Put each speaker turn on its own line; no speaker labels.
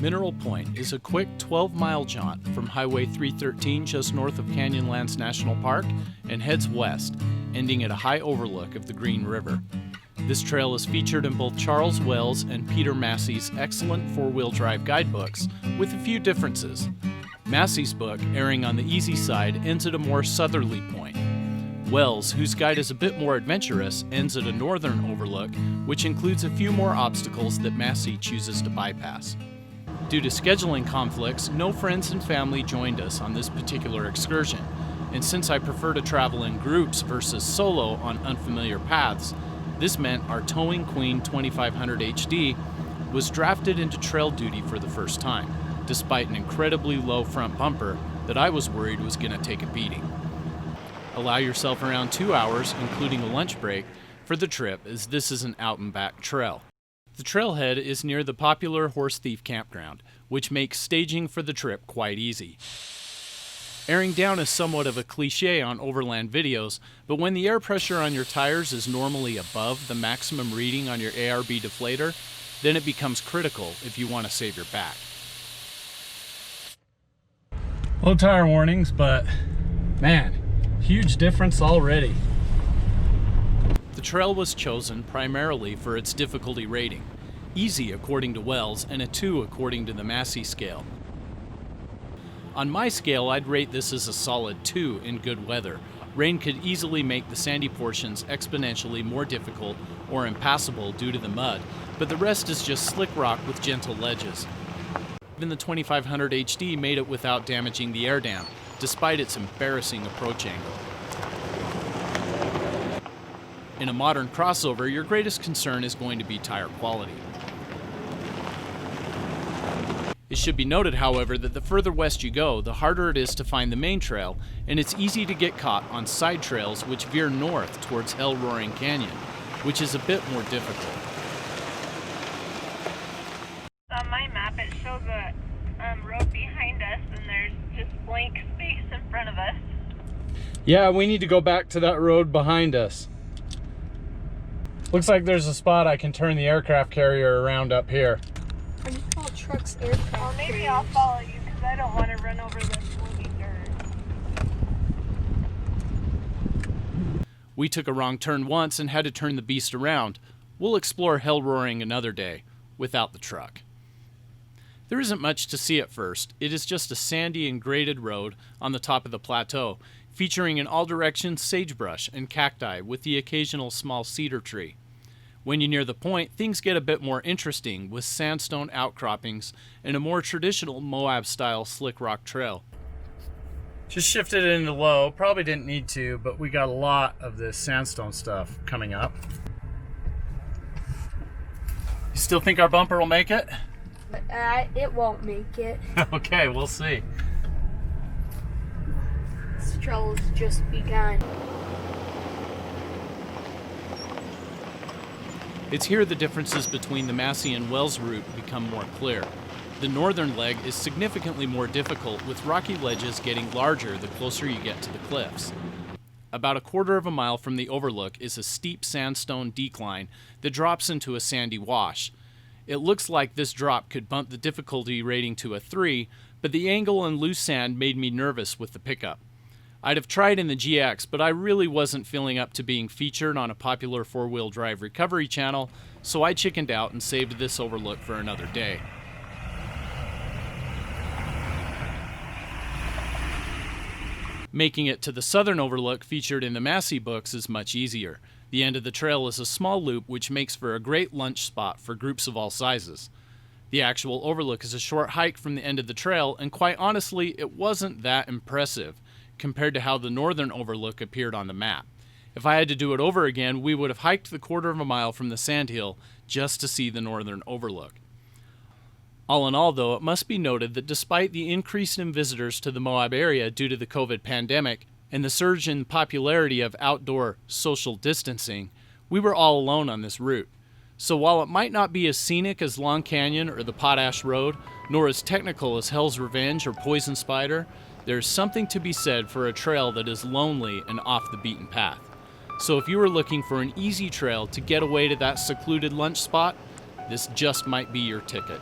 Mineral Point is a quick 12-mile jaunt from Highway 313 just north of Canyonlands National Park and heads west, ending at a high overlook of the Green River. This trail is featured in both Charles Wells and Peter Massey's excellent four-wheel drive guidebooks, with a few differences. Massey's book, erring on the easy side, ends at a more southerly point. Wells, whose guide is a bit more adventurous, ends at a northern overlook, which includes a few more obstacles that Massey chooses to bypass. Due to scheduling conflicts, no friends and family joined us on this particular excursion, and since I prefer to travel in groups versus solo on unfamiliar paths, this meant our towing Queen 2500 HD was drafted into trail duty for the first time, despite an incredibly low front bumper that I was worried was going to take a beating. Allow yourself around 2 hours, including a lunch break, for the trip, as this is an out and back trail. The trailhead is near the popular Horse Thief campground, which makes staging for the trip quite easy. Airing down is somewhat of a cliche on overland videos, but when the air pressure on your tires is normally above the maximum reading on your ARB deflator, then it becomes critical if you want to save your back. Low tire warnings, but man, huge difference already. The trail was chosen primarily for its difficulty rating, easy according to Wells and a 2 according to the Massey scale. On my scale, I'd rate this as a solid 2 in good weather. Rain could easily make the sandy portions exponentially more difficult or impassable due to the mud, but the rest is just slick rock with gentle ledges. Even the 2500 HD made it without damaging the air dam, despite its embarrassing approach angle. In a modern crossover, your greatest concern is going to be tire quality. It should be noted, however, that the further west you go, the harder it is to find the main trail, and it's easy to get caught on side trails which veer north towards Hell-Roaring Canyon, which is a bit more difficult.
On my map, it shows a road behind us, and there's just blank space in front of us.
Yeah, we need to go back to that road behind us. Looks like there's a spot I can turn the aircraft carrier around up here.
How do you call trucks aircraft
Well, maybe I'll follow you, because I don't want to run over this windy dirt.
We took a wrong turn once and had to turn the beast around. We'll explore Hell-Roaring another day, without the truck. There isn't much to see at first. It is just a sandy and graded road on the top of the plateau, featuring in all directions sagebrush and cacti with the occasional small cedar tree. When you near the point, things get a bit more interesting with sandstone outcroppings and a more traditional Moab-style slick rock trail. Just shifted it into low, probably didn't need to, but we got a lot of this sandstone stuff coming up. You still think our bumper will make it?
It won't make it.
Okay, we'll see.
This trail has just begun.
It's here the differences between the Massey and Wells route become more clear. The northern leg is significantly more difficult, with rocky ledges getting larger the closer you get to the cliffs. About a quarter of a mile from the overlook is a steep sandstone decline that drops into a sandy wash. It looks like this drop could bump the difficulty rating to a 3, but the angle and loose sand made me nervous with the pickup. I'd have tried in the GX, but I really wasn't feeling up to being featured on a popular four-wheel drive recovery channel, so I chickened out and saved this overlook for another day. Making it to the southern overlook featured in the Massey books is much easier. The end of the trail is a small loop which makes for a great lunch spot for groups of all sizes. The actual overlook is a short hike from the end of the trail, and quite honestly, it wasn't that impressive compared to how the northern overlook appeared on the map. If I had to do it over again, we would have hiked the quarter of a mile from the sandhill just to see the northern overlook. All in all, though, it must be noted that despite the increase in visitors to the Moab area due to the COVID pandemic and the surge in popularity of outdoor social distancing, we were all alone on this route. So while it might not be as scenic as Long Canyon or the Potash Road, nor as technical as Hell's Revenge or Poison Spider, there's something to be said for a trail that is lonely and off the beaten path. So if you were looking for an easy trail to get away to that secluded lunch spot, this just might be your ticket.